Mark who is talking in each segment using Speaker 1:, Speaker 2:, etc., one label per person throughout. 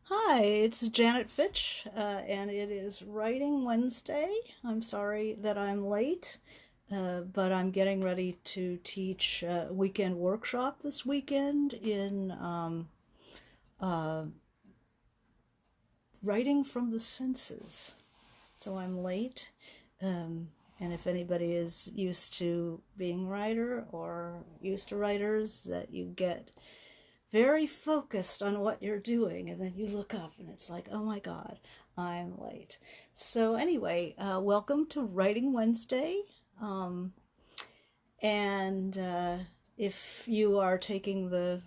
Speaker 1: Hi, it's Janet Fitch, and it is Writing Wednesday. I'm sorry that I'm late, but I'm getting ready to teach a weekend workshop this weekend in uh, writing from the senses. So I'm late. And if anybody is used to being a writer or used to writers, that you get very focused on what you're doing, and then you look up and it's like, oh my God, I'm late. So, anyway, welcome to Writing Wednesday. Um, and if you are taking the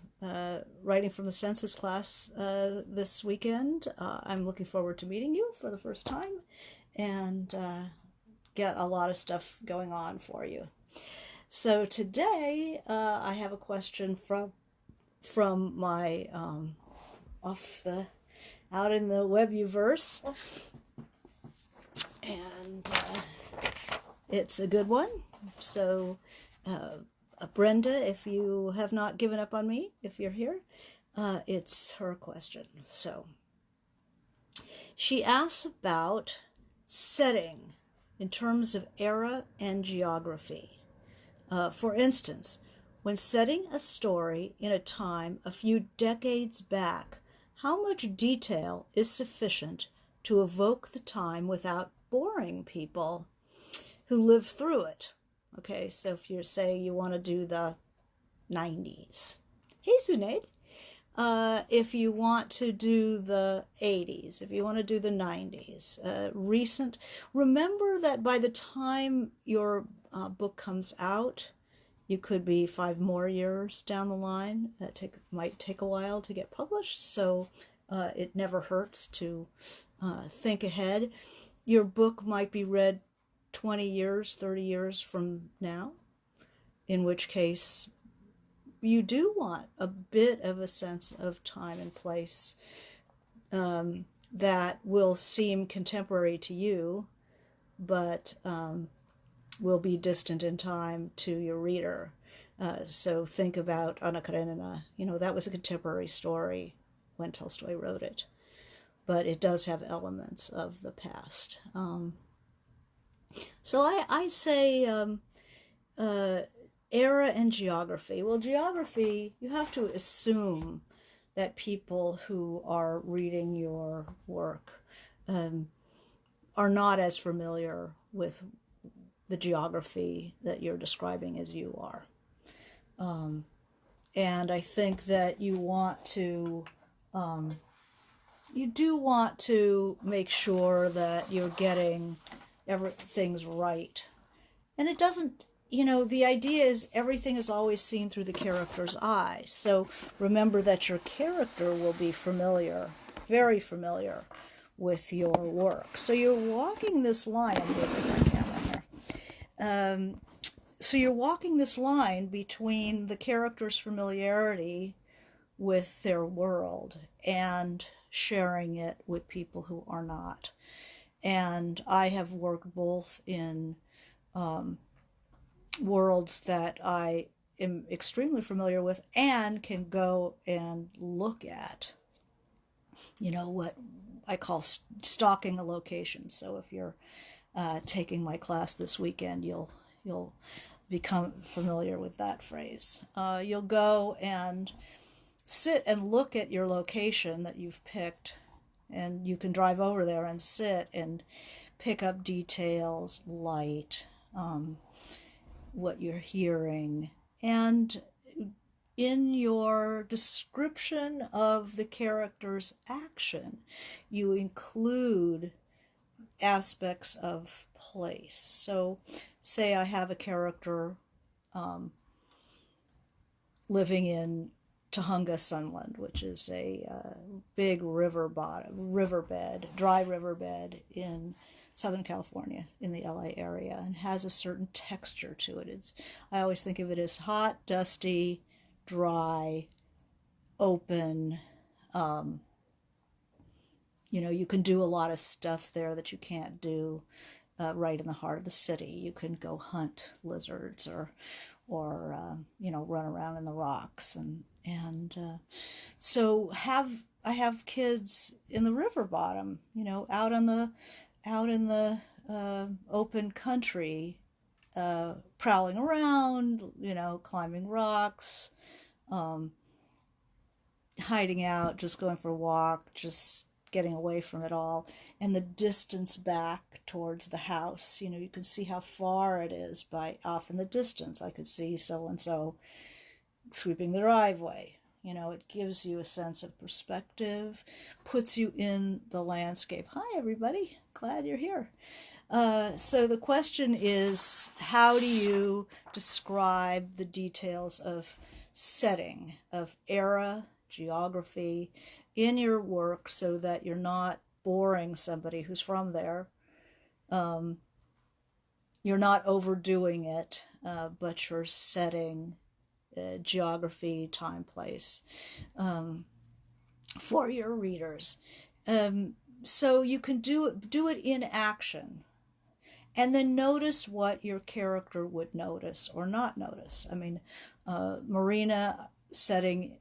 Speaker 1: Writing from the Senses class this weekend, I'm looking forward to meeting you for the first time and get a lot of stuff going on for you. So, today I have a question from my off the out in the webuverse, and it's a good one. So, Brenda, if you have not given up on me, if you're here, it's her question. So, she asks about setting in terms of era and geography. For instance, when setting a story in a time a few decades back, how much detail is sufficient to evoke the time without boring people who lived through it? Okay, so if you're saying you want to do the 90s. Hey, Sinead. If you want to do the 80s, if you want to do the 90s, recent, remember that by the time your book comes out, you could be 5 more years down the line. That might take a while to get published, so it never hurts to think ahead. Your book might be read 20 years, 30 years from now, in which case you do want a bit of a sense of time and place that will seem contemporary to you, but will be distant in time to your reader. So think about Anna Karenina. That was a contemporary story when Tolstoy wrote it, but it does have elements of the past. So I say uh, era and geography. Well, geography, you have to assume that people who are reading your work are not as familiar with the geography that you're describing as you are. And I think that you do want to make sure that you're getting everything's right. And it doesn't, the idea is everything is always seen through the character's eyes. So remember that your character will be familiar, very familiar with your work. So you're walking this line. I'm moving my camera here. So you're walking this line between the character's familiarity with their world and sharing it with people who are not. And I have worked both in worlds that I am extremely familiar with and can go and look at, what I call stalking a location. So if you're taking my class this weekend, you'll become familiar with that phrase. You'll go and sit and look at your location that you've picked, and you can drive over there and sit and pick up details, light, what you're hearing, and in your description of the character's action, you include aspects of place. So, say I have a character living in Tahunga Sunland, which is a big riverbed, dry riverbed in Southern California, in the LA area, and has a certain texture to it. I always think of it as hot, dusty, dry, open. You can do a lot of stuff there that you can't do right in the heart of the city. You can go hunt lizards or run around in the rocks, and so have I have kids in the river bottom, out in the open country, prowling around, climbing rocks, um, hiding out, just going for a walk, just getting away from it all. And the distance back towards the house, you can see how far it is by off in the distance. I could see so and so sweeping the driveway. It gives you a sense of perspective, puts you in the landscape. Hi, everybody. Glad you're here. So the question is, how do you describe the details of setting, of era, geography in your work so that you're not boring somebody who's from there? You're not overdoing it, but you're setting geography, time, place for your readers. So you can do it in action, and then notice what your character would notice or not notice. I mean, Marina set in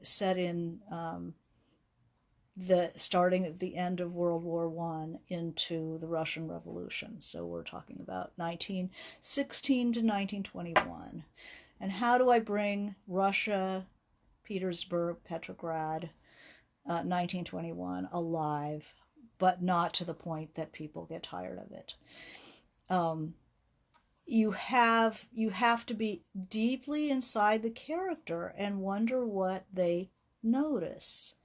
Speaker 1: the starting at the end of World War I into the Russian Revolution. So we're talking about 1916 to 1921. And how do I bring Russia, Petersburg, Petrograd, 1921 alive, but not to the point that people get tired of it? You have to be deeply inside the character and wonder what they notice.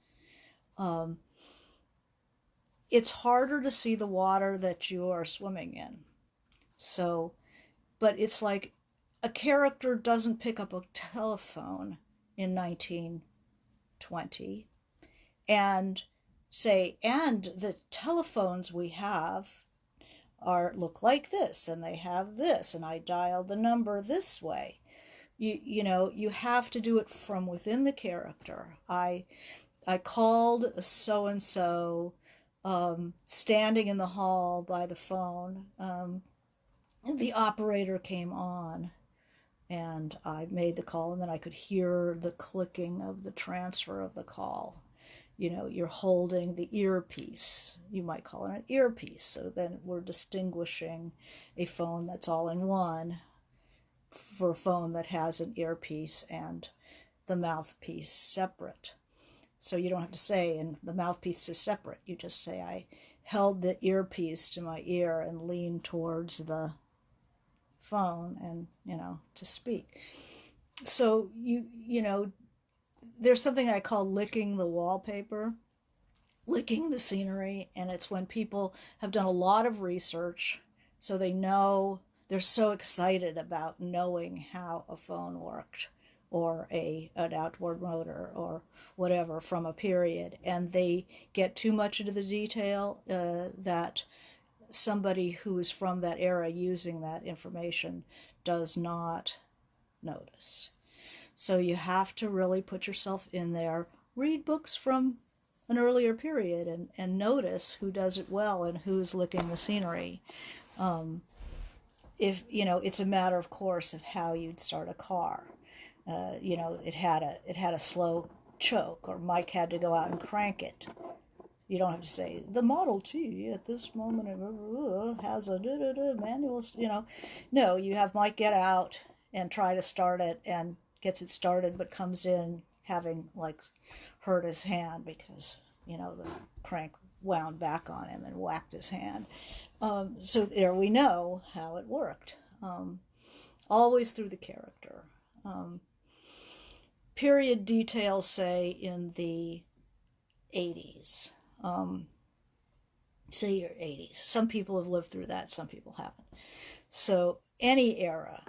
Speaker 1: It's harder to see the water that you are swimming in. So, but it's like a character doesn't pick up a telephone in 1920 and say, and the telephones we have look like this, and they have this, and I dialed the number this way. You have to do it from within the character. I called so and so, standing in the hall by the phone. The operator came on, and I made the call, and then I could hear the clicking of the transfer of the call. You're holding the earpiece. You might call it an earpiece. So then we're distinguishing a phone that's all in one for a phone that has an earpiece and the mouthpiece separate. So you don't have to say, and the mouthpiece is separate. You just say, I held the earpiece to my ear and leaned towards the phone and, to speak. So there's something I call licking the wallpaper, licking the scenery, and it's when people have done a lot of research, so they know, they're so excited about knowing how a phone worked or an outboard motor or whatever from a period, and they get too much into the detail that somebody who is from that era using that information does not notice. So you have to really put yourself in there, read books from an earlier period, and notice who does it well and who's licking the scenery. If it's a matter, of course, of how you'd start a car. It had a slow choke, or Mike had to go out and crank it. You don't have to say the Model T at this moment has a manual. No, you have Mike get out and try to start it, and gets it started, but comes in having hurt his hand because the crank wound back on him and whacked his hand. So there we know how it worked. Always through the character. Period details, say in the 80s. Say your 80s. Some people have lived through that, some people haven't. So any era,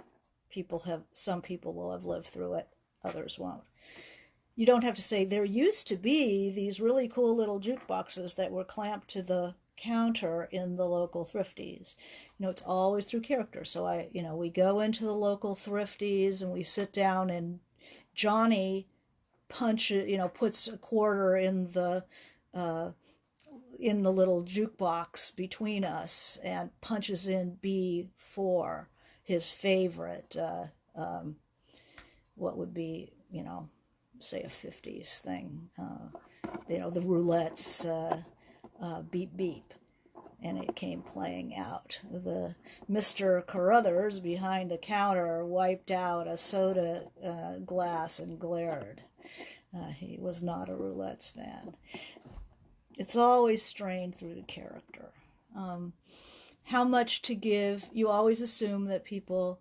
Speaker 1: some people will have lived through it, others won't. You don't have to say, there used to be these really cool little jukeboxes that were clamped to the counter in the local thrifties. It's always through character. So we go into the local thrifties and we sit down, and Johnny puts a quarter in the little jukebox between us and punches in B4, his favorite, what would be, say a 50s thing, the roulette's beep beep, and it came playing out. The Mr. Carruthers behind the counter wiped out a soda glass and glared. He was not a roulette's fan. It's always strained through the character. How much to give? You always assume that people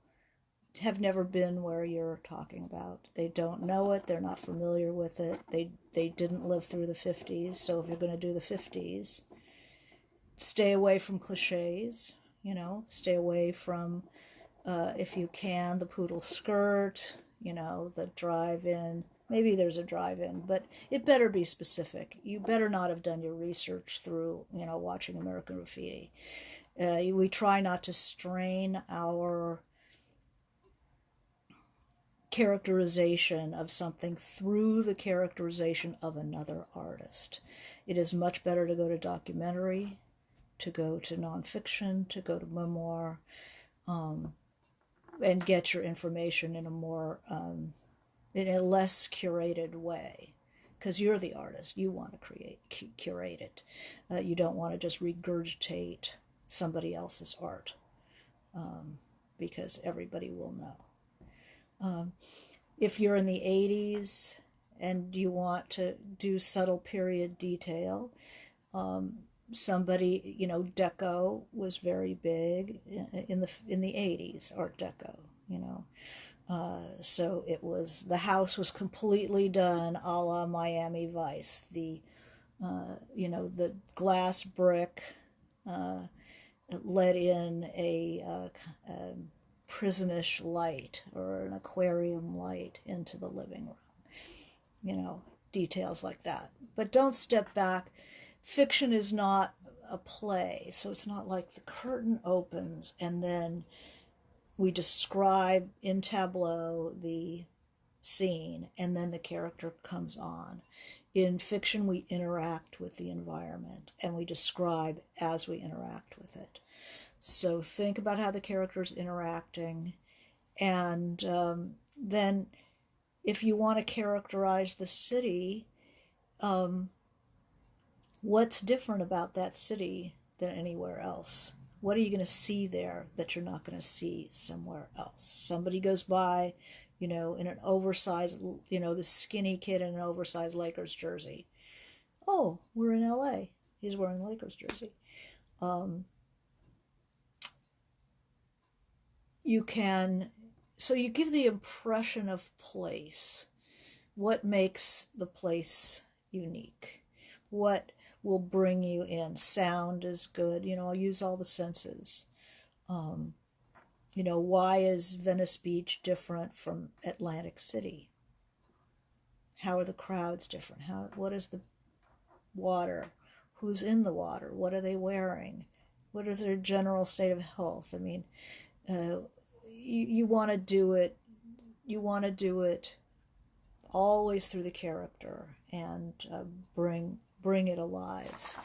Speaker 1: have never been where you're talking about. They don't know it. They're not familiar with it. They didn't live through the 50s. So if you're going to do the 50s, stay away from cliches. Stay away from, if you can, the poodle skirt. The drive-in. Maybe there's a drive-in, but it better be specific. You better not have done your research through, watching American Graffiti. We try not to strain our characterization of something through the characterization of another artist. It is much better to go to documentary, to go to nonfiction, to go to memoir, and get your information in a less curated way, because you're the artist. You want to curate it. You don't want to just regurgitate somebody else's art, because everybody will know. If you're in the 80s and you want to do subtle period detail, somebody, Deco was very big in the 80s, Art Deco, so the house was completely done a la Miami Vice. The glass brick let in a prisonish light or an aquarium light into the living room. Details like that. But don't step back. Fiction is not a play, so it's not like the curtain opens and then we describe in tableau the scene and then the character comes on. In fiction, we interact with the environment and we describe as we interact with it. So think about how the character's interacting, and then if you want to characterize the city, what's different about that city than anywhere else? What are you going to see there that you're not going to see somewhere else? Somebody goes by, in an oversized, the skinny kid in an oversized Lakers jersey. Oh, we're in LA. He's wearing a Lakers jersey. You give the impression of place. What makes the place unique? What will bring you in? Sound is good. I'll use all the senses. Why is Venice Beach different from Atlantic City? How are the crowds different? What is the water? Who's in the water? What are they wearing? What is their general state of health? I mean, you want to do it. You want to do it always through the character and bring it alive.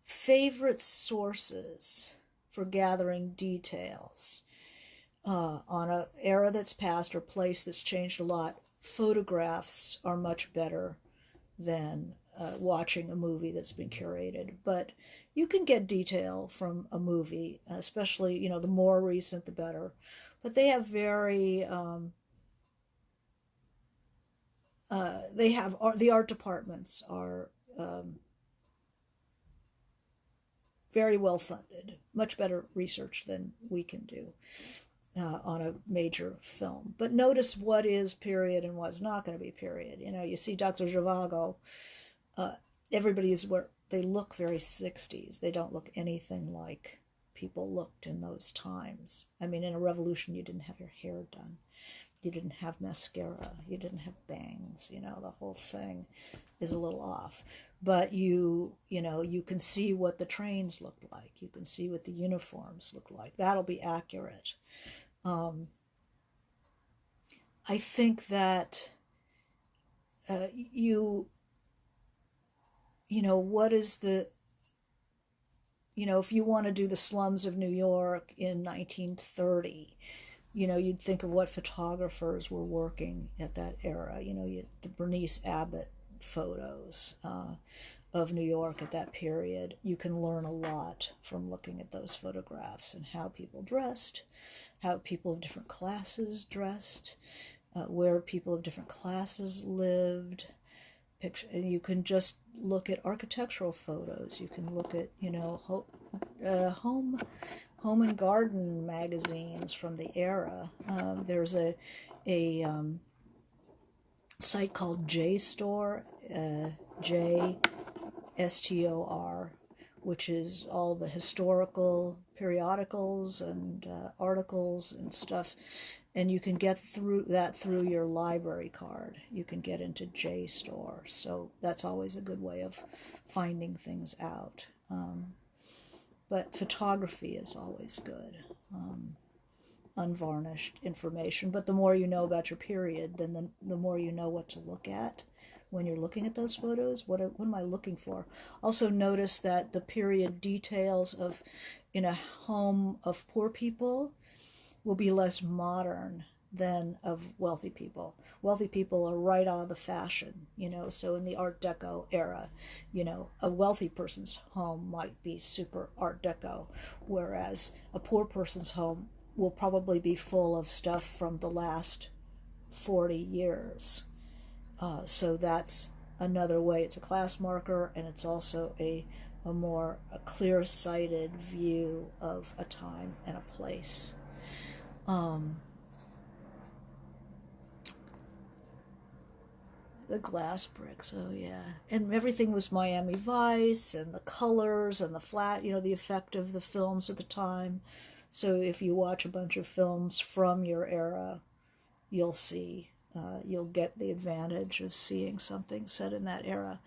Speaker 1: Favorite sources for gathering details on an era that's passed or place that's changed a lot. Photographs are much better than watching a movie that's been curated, but you can get detail from a movie, especially the more recent the better. But they have the art departments are very well funded, much better research than we can do on a major film. But notice what is period and what's not going to be period. You see Dr. Zhivago, they look very 60s. They don't look anything like people looked in those times. I mean, in a revolution, you didn't have your hair done. You didn't have mascara. You didn't have bangs. The whole thing is a little off. But you can see what the trains looked like. You can see what the uniforms look like. That'll be accurate. I think that what is the, if you want to do the slums of New York in 1930, you'd think of what photographers were working at that era. The Bernice Abbott photos of New York at that period. You can learn a lot from looking at those photographs and how people dressed, how people of different classes dressed, where people of different classes lived. You can just look at architectural photos. You can look at home and garden magazines from the era. There's a site called JSTOR, JSTOR, which is all the historical periodicals and articles and stuff. And you can get through that through your library card. You can get into JSTOR. So that's always a good way of finding things out. But photography is always good. Unvarnished information. But the more you know about your period, then the more you know what to look at when you're looking at those photos. What am I looking for? Also notice that the period details in a home of poor people will be less modern than of wealthy people. Wealthy people are right on the fashion, so in the Art Deco era, a wealthy person's home might be super Art Deco, whereas a poor person's home will probably be full of stuff from the last 40 years. So that's another way. It's a class marker, and it's also a more clear-sighted view of a time and a place. The glass bricks, oh yeah. And everything was Miami Vice, and the colors and the flat, the effect of the films at the time. So if you watch a bunch of films from your era, you'll get the advantage of seeing something set in that era.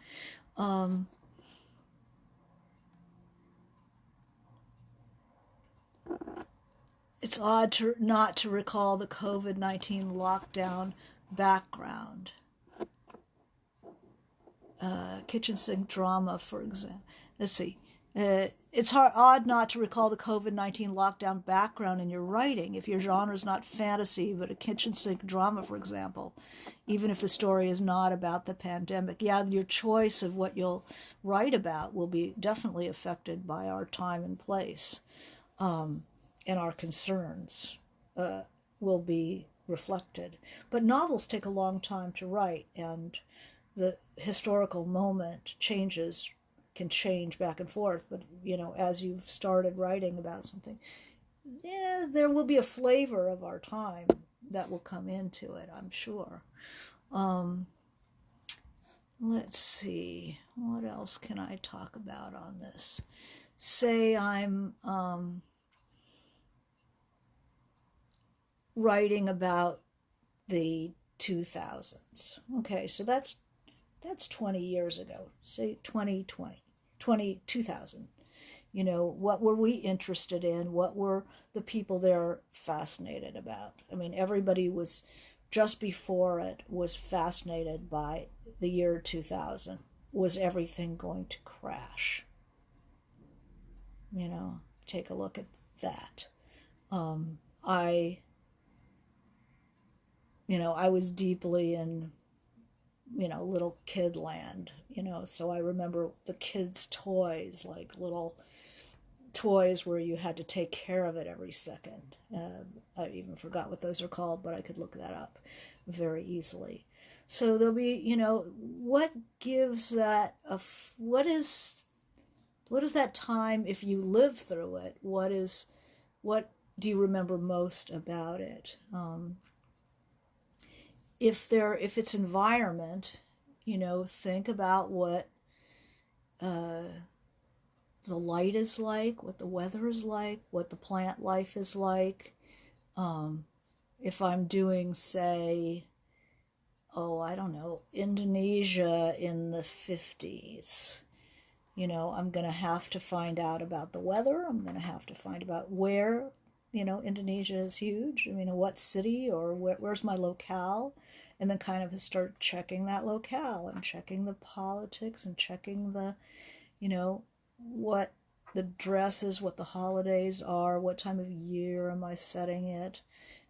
Speaker 1: It's odd not to recall the COVID-19 lockdown background. Kitchen sink drama, for example. Let's see. It's odd not to recall the COVID-19 lockdown background in your writing if your genre is not fantasy, but a kitchen sink drama, for example, even if the story is not about the pandemic. Yeah, your choice of what you'll write about will be definitely affected by our time and place, and our concerns will be reflected. But novels take a long time to write, and the historical moment can change back and forth. But as you've started writing about something, there will be a flavor of our time that will come into it, I'm sure. Let's see, what else can I talk about on this? Say I'm writing about the 2000s. Okay, so that's 20 years ago, say 2020, 2000. What were we interested in? What were the people there fascinated about? I mean, everybody was, just before it, was fascinated by the year 2000. Was everything going to crash? Take a look at that. I was deeply in little kid land, so I remember the kids' toys, like little toys where you had to take care of it every second. I even forgot what those are called, but I could look that up very easily. So there'll be, what gives that, what is that time, if you live through it, what do you remember most about it? If it's environment, think about what the light is like, what the weather is like, what the plant life is like. If I'm doing, say, I don't know, Indonesia in the 50s, I'm going to have to find out about the weather. I'm going to have to find about where, Indonesia is huge. I mean, what city, or where's my locale? And then kind of start checking that locale and checking the politics and checking the, what the dresses, what the holidays are, what time of year am I setting it,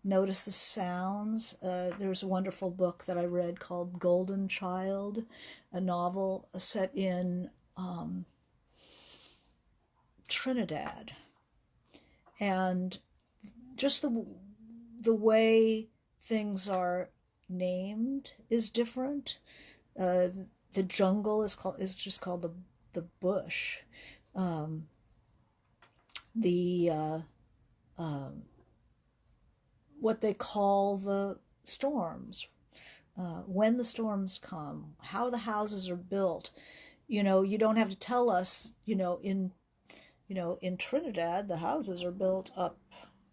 Speaker 1: notice the sounds. There's a wonderful book that I read called Golden Child, a novel set in Trinidad. And just the way things are named is different. The jungle is just called the bush. The what they call the storms, when the storms come, how the houses are built. You don't have to tell us. In Trinidad, the houses are built up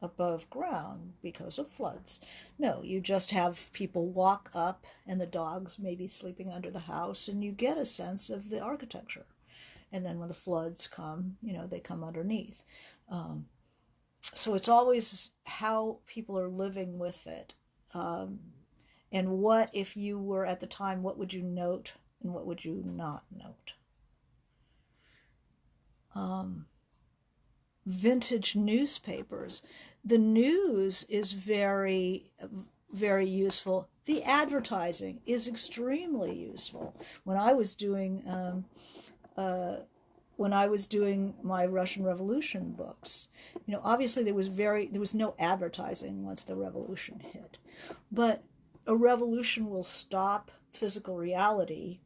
Speaker 1: above ground because of floods. No, you just have people walk up, and the dogs may be sleeping under the house, and you get a sense of the architecture. And then when the floods come, they come underneath. So it's always how people are living with it. And what, if you were at the time, what would you note and what would you not note? Vintage newspapers. The news is very, very useful. The advertising is extremely useful. When I was doing my Russian Revolution books, obviously there was no advertising once the revolution hit, but a revolution will stop physical reality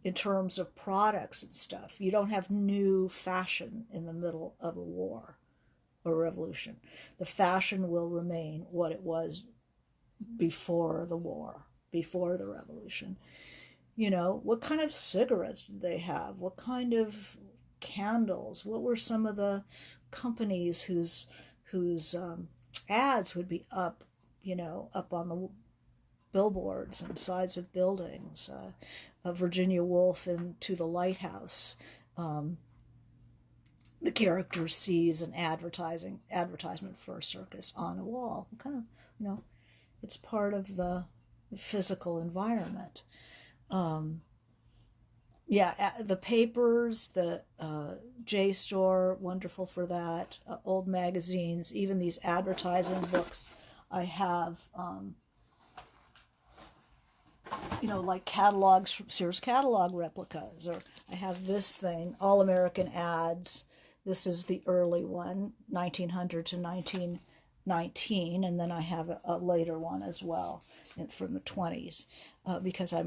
Speaker 1: in terms of products and stuff. You don't have new fashion in the middle of a war or a revolution. The fashion will remain what it was before the war, before the revolution. What kind of cigarettes did they have? What kind of candles? What were some of the companies whose ads would be up on the billboards and sides of buildings? Virginia Woolf in To the Lighthouse. The character sees an advertisement for a circus on a wall. Kind of, it's part of the physical environment. The papers, the JSTOR, wonderful for that. Old magazines, even these advertising books. I have, like catalogs, Sears catalog replicas, or I have this thing, All American Ads. This is the early one, 1900 to 1919, and then I have a later one as well from the 20s, because I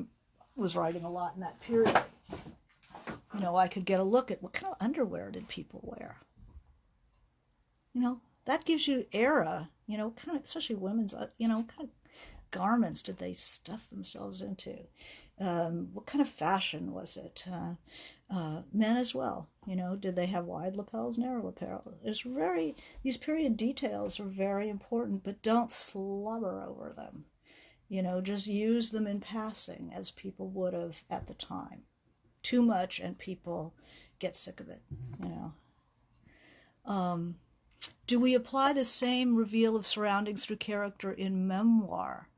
Speaker 1: was writing a lot in that period. I could get a look at what kind of underwear did people wear. That gives you era, kind of, especially women's, kind of garments did they stuff themselves into? What kind of fashion was it? Men as well, did they have wide lapels, narrow lapels? These period details are very important, but don't slobber over them. Just use them in passing as people would have at the time. Too much and people get sick of it, Do we apply the same reveal of surroundings through character in memoir?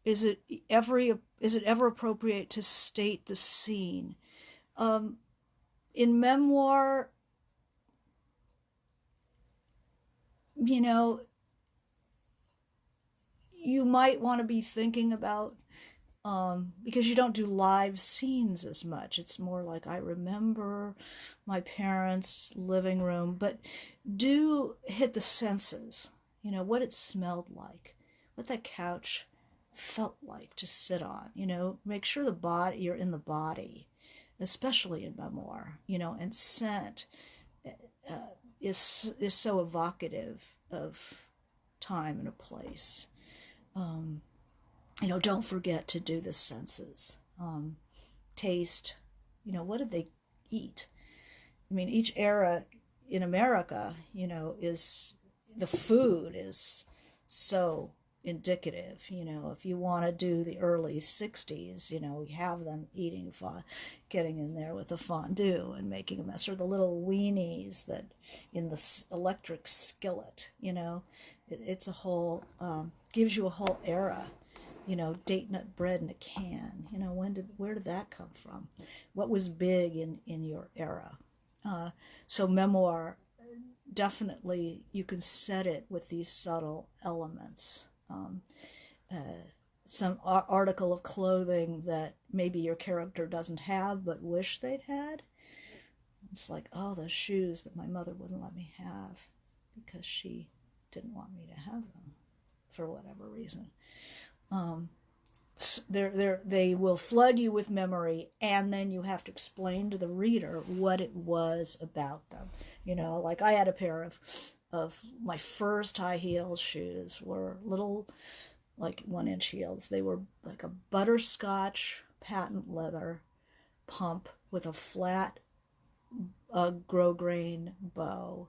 Speaker 1: Is it ever appropriate to state the scene? In memoir, you might want to be thinking about, because you don't do live scenes as much. It's more like, I remember my parents' living room, but do hit the senses, what it smelled like, what that couch felt like to sit on, make sure you're in the body, especially in memoir, and scent is so evocative of time and a place. Don't forget to do the senses. Taste, what did they eat? Each era in America, the food is so indicative. If you want to do the early 60s, you have them eating, getting in there with the fondue and making a mess, or the little weenies that in the electric skillet, it's a whole, gives you a whole era. Date nut bread in a can. Where did that come from? What was big in your era? So memoir definitely you can set it with these subtle elements. Uh, some article of clothing that maybe your character doesn't have but wish they'd had. It's like, oh, those shoes that my mother wouldn't let me have because she didn't want me to have them for whatever reason. They will flood you with memory, and then you have to explain to the reader what it was about them. Like I had a pair of my first high heel shoes were little, like 1-inch heels. They were like a butterscotch patent leather pump with a flat grosgrain bow.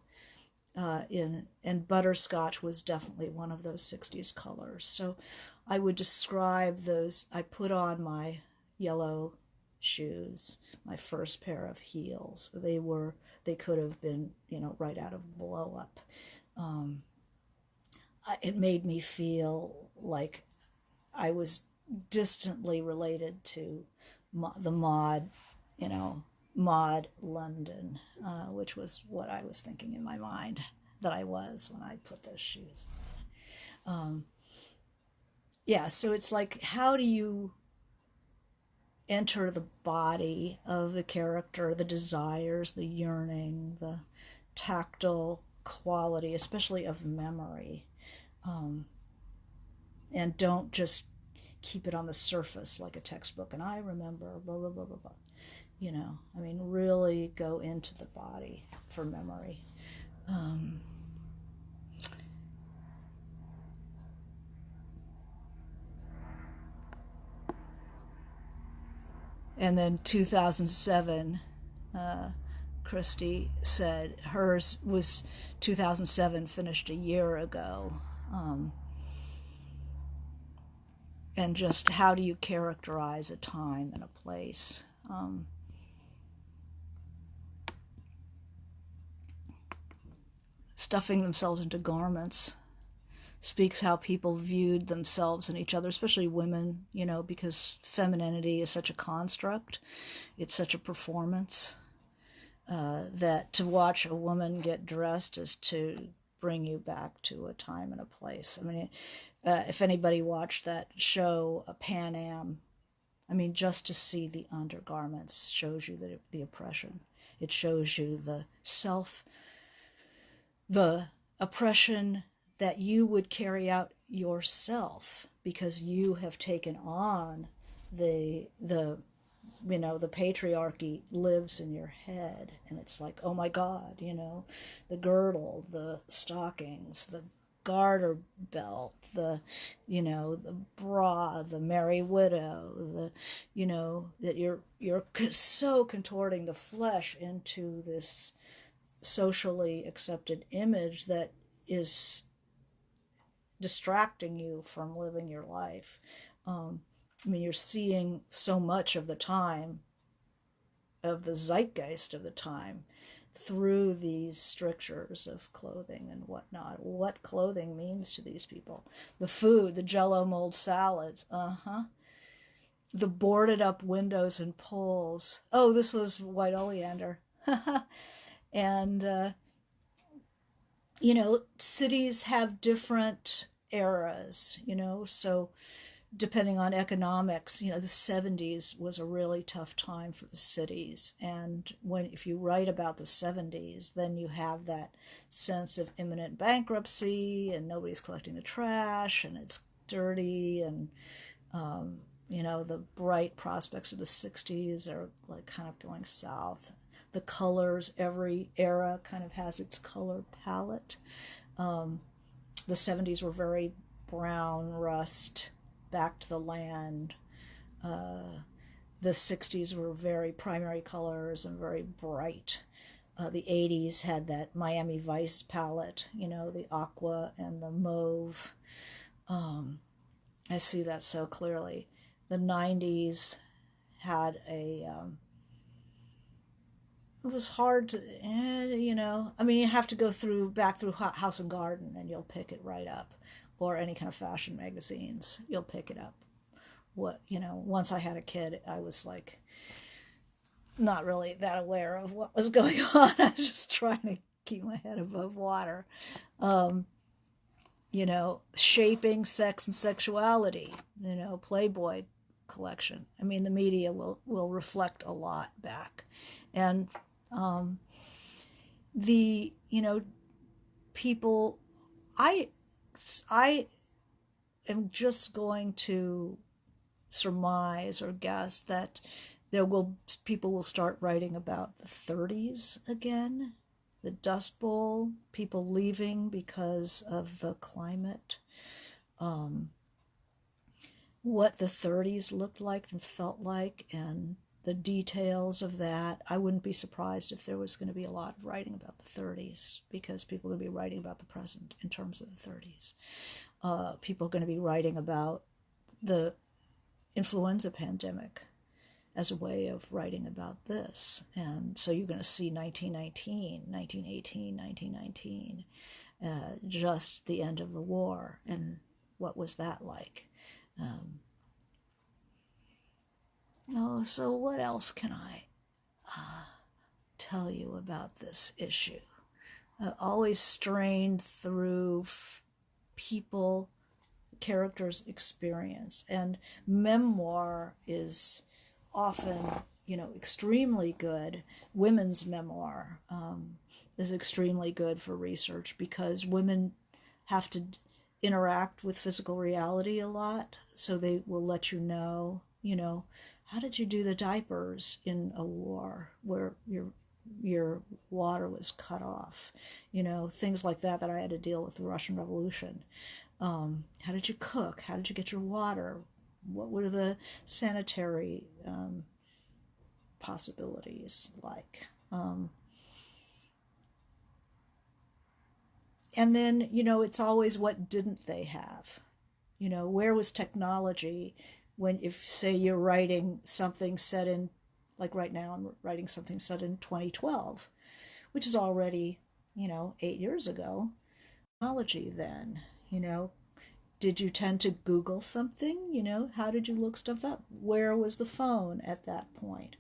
Speaker 1: And butterscotch was definitely one of those 60s colors. So I would describe those. I put on my yellow shoes, my first pair of heels. They could have been, right out of Blow Up. It made me feel like I was distantly related to the mod, mod London, which was what I was thinking in my mind that I was when I put those shoes on. Yeah, so it's like, how do you enter the body of the character, the desires, the yearning, the tactile quality, especially of memory, and don't just keep it on the surface like a textbook. And I remember blah blah blah blah blah. Really go into the body for memory. And then 2007, Christy said hers was 2007, finished a year ago. And just how do you characterize a time and a place? Stuffing themselves into garments speaks how people viewed themselves and each other, especially women, because femininity is such a construct. It's such a performance that to watch a woman get dressed is to bring you back to a time and a place. If anybody watched that show, Pan Am, just to see the undergarments shows you the oppression. It shows you the oppression that you would carry out yourself because you have taken on the patriarchy lives in your head, and it's like, oh my God, the girdle, the stockings, the garter belt, the bra, the Merry Widow, that you're so contorting the flesh into this socially accepted image that is distracting you from living your life. You're seeing so much of the time, of the zeitgeist of the time, through these strictures of clothing and whatnot. What clothing means to these people. The food, the Jell-O mold salads, the boarded up windows and poles. Oh, this was white oleander. And, cities have different eras, so depending on economics, the 70s was a really tough time for the cities. And if you write about the 70s, then you have that sense of imminent bankruptcy and nobody's collecting the trash and it's dirty, and the bright prospects of the 60s are like kind of going south. The colors, every era kind of has its color palette. The 70s were very brown, rust, back to the land. The 60s were very primary colors and very bright. The 80s had that Miami Vice palette, the aqua and the mauve. I see that so clearly. The 90s had it was hard to, you have to go back through House and Garden and you'll pick it right up, or any kind of fashion magazines, you'll pick it up. Once I had a kid, I was like not really that aware of what was going on. I was just trying to keep my head above water. Um, Shaping sex and sexuality, Playboy collection. I mean, the media will reflect a lot back. And um, the, people, I, I am just going to surmise or guess that people will start writing about the 30s again, the Dust Bowl, people leaving because of the climate, um, what the 30s looked like and felt like, and the details of that. I wouldn't be surprised if there was going to be a lot of writing about the 30s, because people are going to be writing about the present in terms of the 30s. People are going to be writing about the influenza pandemic as a way of writing about this. And so you're going to see 1919, 1918, 1919, just the end of the war, and what was that like? So what else can I tell you about this issue? Always strained through people, characters' experience. And memoir is often, extremely good. Women's memoir is extremely good for research, because women have to interact with physical reality a lot. So they will let you know, how did you do the diapers in a war where your water was cut off? Things like that I had to deal with the Russian Revolution. How did you cook? How did you get your water? What were the sanitary possibilities like? And then, it's always, what didn't they have? Where was technology when, if, say, you're writing something set in, like right now, I'm writing something set in 2012, which is already, 8 years ago. Technology then, did you tend to Google something? How did you look stuff up? Where was the phone at that point?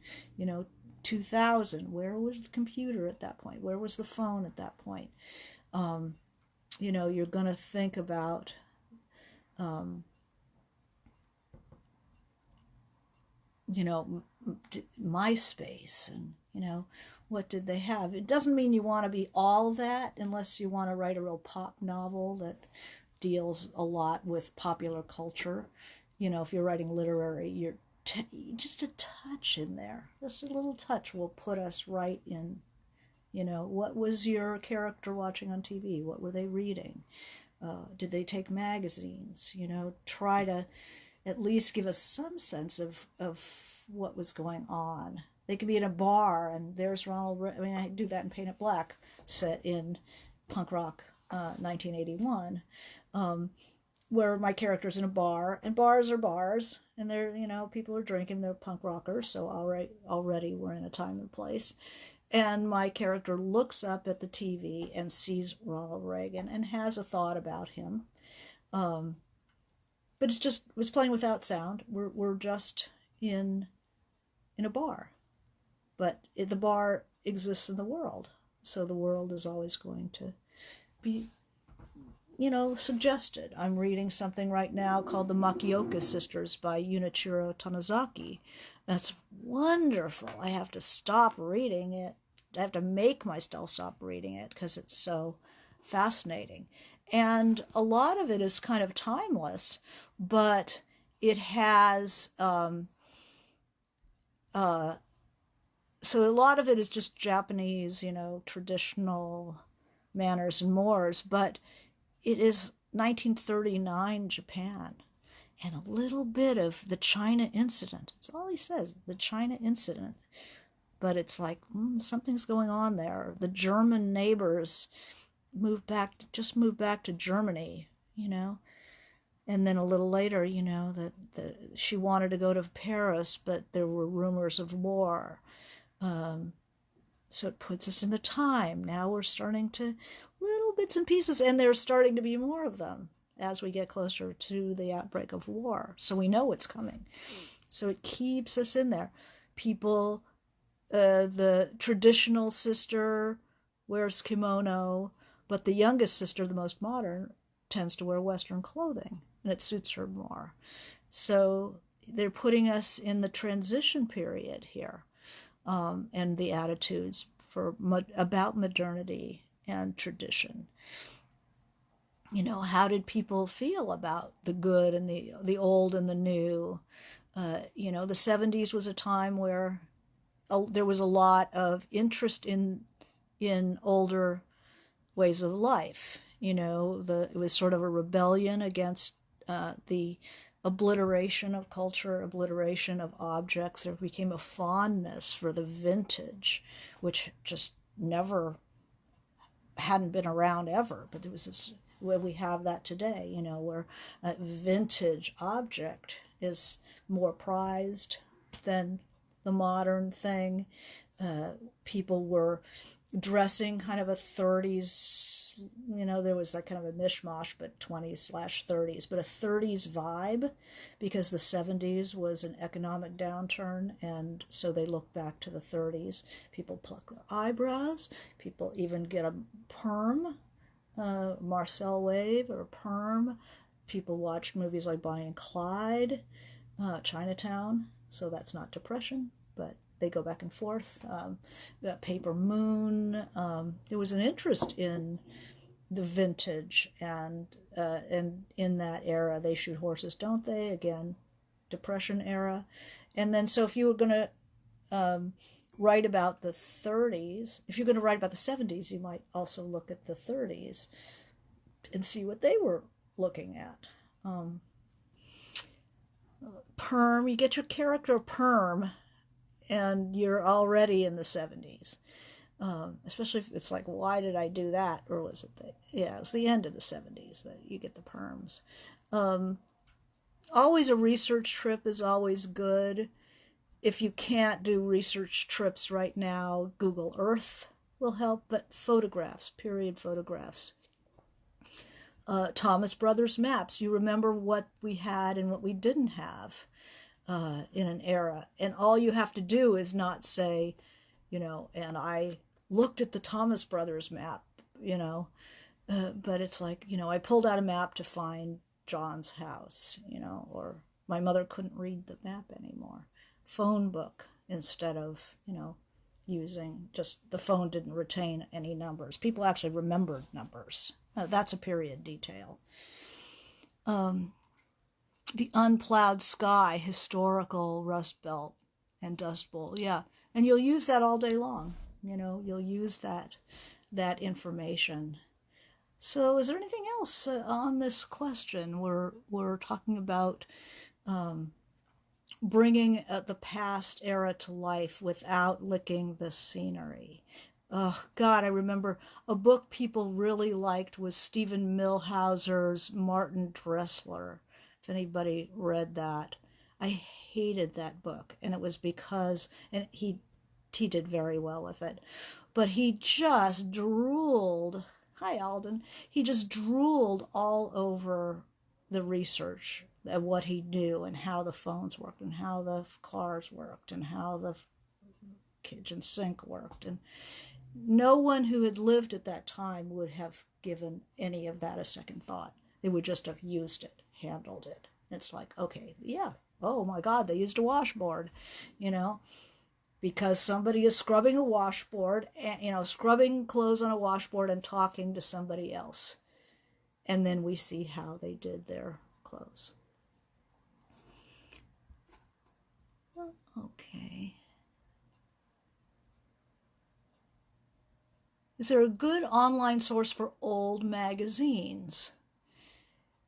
Speaker 1: 2000, where was the computer at that point? Where was the phone at that point? You're going to think about MySpace, and what did they have? It doesn't mean you want to be all that, unless you want to write a real pop novel that deals a lot with popular culture. If you're writing literary, you're just a touch in there, just a little touch will put us right in. What was your character watching on TV? What were they reading? Did they take magazines? Try to at least give us some sense of what was going on. They could be in a bar, and there's I do that in Paint It Black, set in punk rock 1981, where my character's in a bar, and bars are bars, and they're, people are drinking, they're punk rockers, so already we're in a time and place. And my character looks up at the TV and sees Ronald Reagan and has a thought about him. But it's playing without sound. We're just in a bar, but the bar exists in the world, so the world is always going to be, suggested. I'm reading something right now called The Makioka Sisters by Junichiro Tanizaki. That's wonderful. I have to stop reading it. I have to make myself stop reading it because it's so fascinating. And a lot of it is kind of timeless, but it has so a lot of it is just Japanese, traditional manners and mores, but it is 1939 Japan, and a little bit of the China incident. That's all he says, the China incident. But it's like, something's going on there. The German neighbors moved back to Germany, and then a little later, that she wanted to go to Paris, but there were rumors of war. So it puts us in the time. Now we're starting to little bits and pieces, and there's starting to be more of them as we get closer to the outbreak of war. So we know it's coming. So it keeps us in there. People, the traditional sister wears kimono, but the youngest sister, the most modern, tends to wear Western clothing, and it suits her more. So they're putting us in the transition period here, and the attitudes about modernity and tradition. How did people feel about the good and the old and the new? The 70s was a time where there was a lot of interest in older ways of life. It was sort of a rebellion against the obliteration of culture, obliteration of objects. There became a fondness for the vintage, which just never hadn't been around ever. But there was this, where we have that today, where a vintage object is more prized than the modern thing. People were dressing kind of a 30s, there was like kind of a mishmash, but 20s/30s, but a 30s vibe, because the 70s was an economic downturn, and so they look back to the 30s. People pluck their eyebrows, people even get a perm, Marcel wave or perm. People watch movies like Bonnie and Clyde, Chinatown, so that's not depression, but they go back and forth. Paper Moon. There was an interest in the vintage, and in that era, They Shoot Horses, Don't They? Again, Depression era. And then, so if you were going to write about the 30s, if you're going to write about the 70s, you might also look at the 30s and see what they were looking at. Perm, you get your character perm, and you're already in the 70s. Especially if it's like, why did I do that? Or was it it's the end of the 70s that you get the perms. Always a research trip is always good. If you can't do research trips right now, Google Earth will help, but photographs, period photographs. Thomas Brothers maps. You remember what we had and what we didn't have in an era. And all you have to do is not say, and I looked at the Thomas Brothers map, but it's like, I pulled out a map to find John's house, or my mother couldn't read the map anymore. Phone book instead of, using just the phone didn't retain any numbers. People actually remembered numbers. That's a period detail. The unplowed sky, historical Rust Belt and Dust Bowl. Yeah. And you'll use that all day long. You'll use that information. So is there anything else on this question? We're talking about bringing the past era to life without licking the scenery. Oh, God, I remember a book people really liked was Stephen Millhauser's Martin Dressler. If anybody read that. I hated that book, and it was because, and he did very well with it, but he just drooled, hi Alden, he just drooled all over the research of what he knew and how the phones worked and how the cars worked and how the kitchen sink worked. And no one who had lived at that time would have given any of that a second thought. They would just have used it, handled it. It's like, okay, yeah, oh my God, they used a washboard, because somebody is scrubbing a washboard, and, scrubbing clothes on a washboard and talking to somebody else. And then we see how they did their clothes. Okay. Is there a good online source for old magazines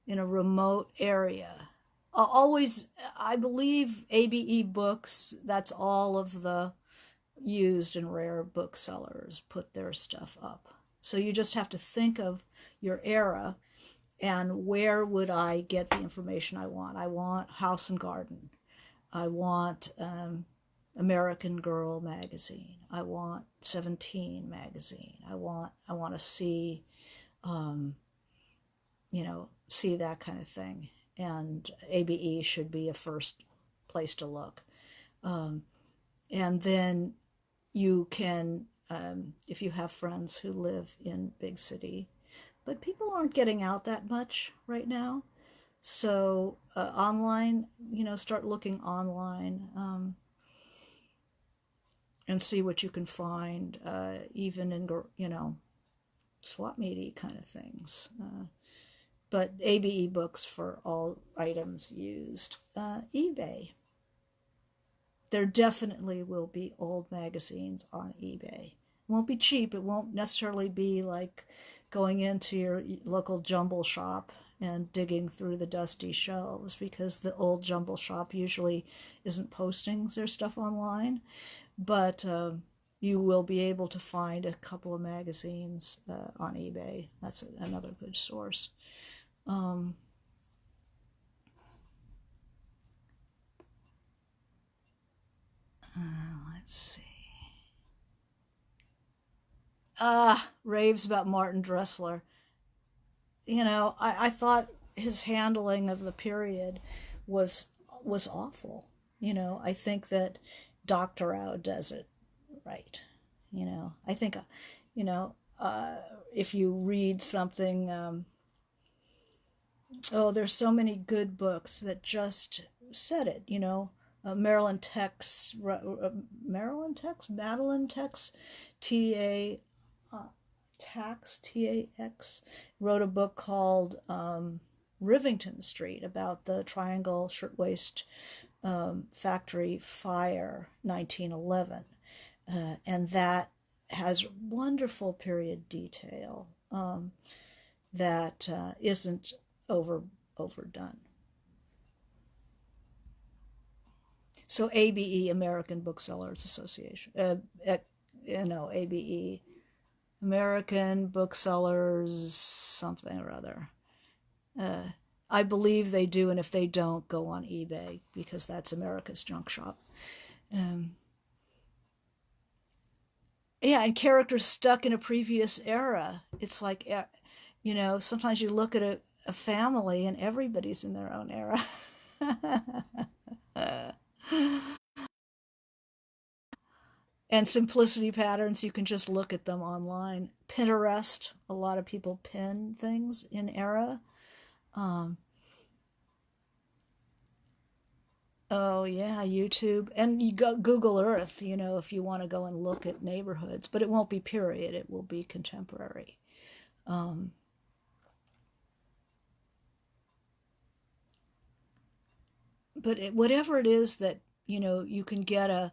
Speaker 1: in a remote area? Always, I believe ABE Books, that's all of the used and rare booksellers put their stuff up. So you just have to think of your era and where would I get the information I want. I want House and Garden. I want American Girl magazine. I want 17 magazine. I want to see, see that kind of thing. And ABE should be a first place to look. And then you can if you have friends who live in big city. But people aren't getting out that much right now. So online, start looking online, and see what you can find, even in, swap meety kind of things. But ABE books for all items used. eBay. There definitely will be old magazines on eBay. It won't be cheap. It won't necessarily be like going into your local jumble shop and digging through the dusty shelves, because the old jumble shop usually isn't posting their stuff online. But you will be able to find a couple of magazines on eBay. That's another good source. Let's see. Raves about Martin Dressler. I thought his handling of the period was was awful. I think that Dr. Rao does it right. I think, you know, if you read something, there's so many good books that just said it. Marilyn Tex, Madeline Tex, T A Tax, wrote a book called Rivington Street, about the Triangle Shirtwaist Factory fire, 1911. And that has wonderful period detail that isn't overdone. So ABE, American Booksellers Association, ABE, American Booksellers something or other. I believe they do, and if they don't, go on eBay, because that's America's junk shop. Yeah, and characters stuck in a previous era. It's like, sometimes you look at a family and everybody's in their own era. And simplicity patterns, you can just look at them online. Pinterest, a lot of people pin things in era. Um, oh yeah, YouTube, and you go Google Earth, if you want to go and look at neighborhoods, but it won't be period, it will be contemporary. Um, but whatever it is that, you can get a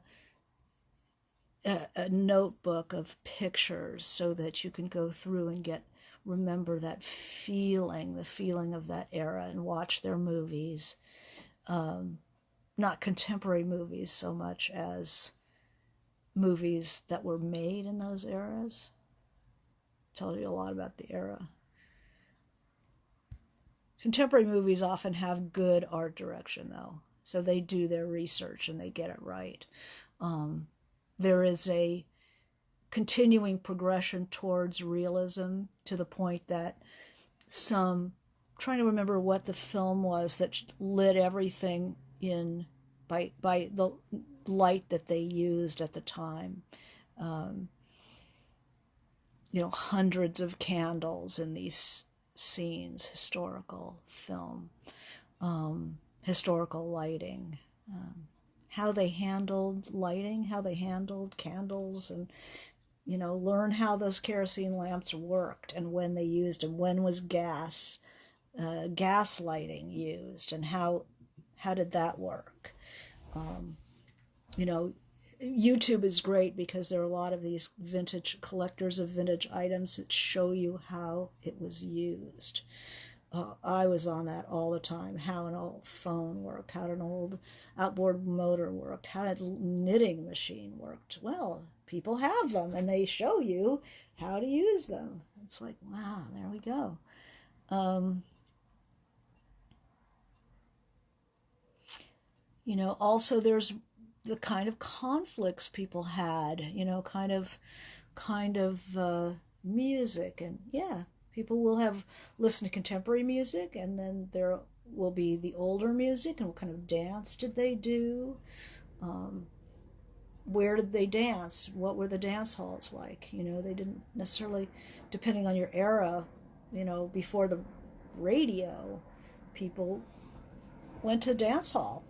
Speaker 1: notebook of pictures so that you can go through and remember that feeling, the feeling of that era, and watch their movies. Not contemporary movies so much as movies that were made in those eras. Tells you a lot about the era. Contemporary movies often have good art direction, though, so they do their research and they get it right. There is a continuing progression towards realism, to the point that trying to remember what the film was that lit everything in by the light that they used at the time. Um, hundreds of candles in these scenes, historical film, historical lighting, how they handled lighting, how they handled candles, and learn how those kerosene lamps worked, and when they used them, when was gas lighting used, and how did that work. You know, YouTube is great because there are a lot of these vintage collectors of vintage items that show you how it was used. I was on that all the time. How an old phone worked, how an old outboard motor worked, how a knitting machine worked. Well, people have them and they show you how to use them. It's like, wow, there we go. Also there's the kind of conflicts people had, kind of music. And yeah, people will have listen to contemporary music, and then there will be the older music, and what kind of dance did they do. where did they dance? What were the dance halls like? They didn't necessarily, depending on your era, before the radio, people went to dance hall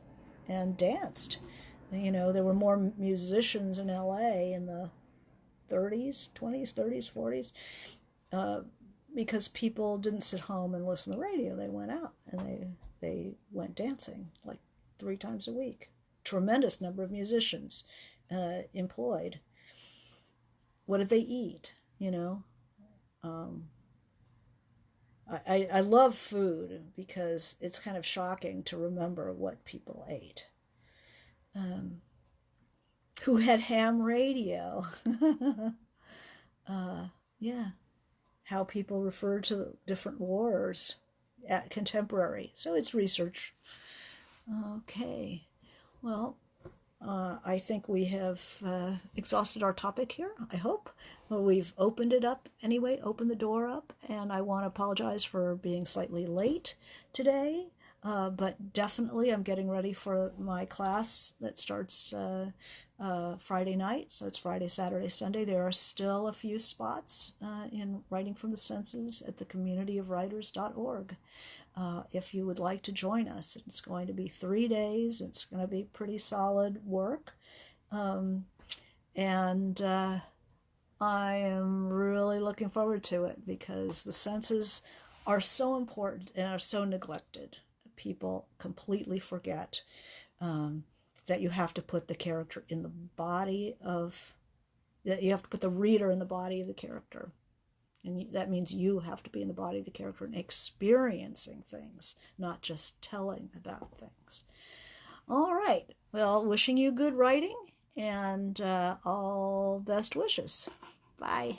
Speaker 1: and danced. There were more musicians in LA in the 30s, 20s, 30s, 40s, because people didn't sit home and listen to the radio. They went out and they went dancing like 3 times a week. Tremendous number of musicians employed. What did they eat? I love food because it's kind of shocking to remember what people ate. Who had ham radio? Yeah. How people refer to different wars at contemporary. So it's research. Okay. Well, I think we have exhausted our topic here, I hope. Well, we've opened it up anyway, opened the door up, and I want to apologize for being slightly late today. But definitely I'm getting ready for my class that starts Friday night. So it's Friday, Saturday, Sunday. There are still a few spots in Writing from the Senses at the communityofwriters.org. If you would like to join us. It's going to be 3 days. It's going to be pretty solid work. And I am really looking forward to it because the senses are so important and are so neglected. People completely forget that you have to put the character in the body of, that you have to put the reader in the body of the character. And that means you have to be in the body of the character and experiencing things, not just telling about things. All right. Well, wishing you good writing and all best wishes. Bye.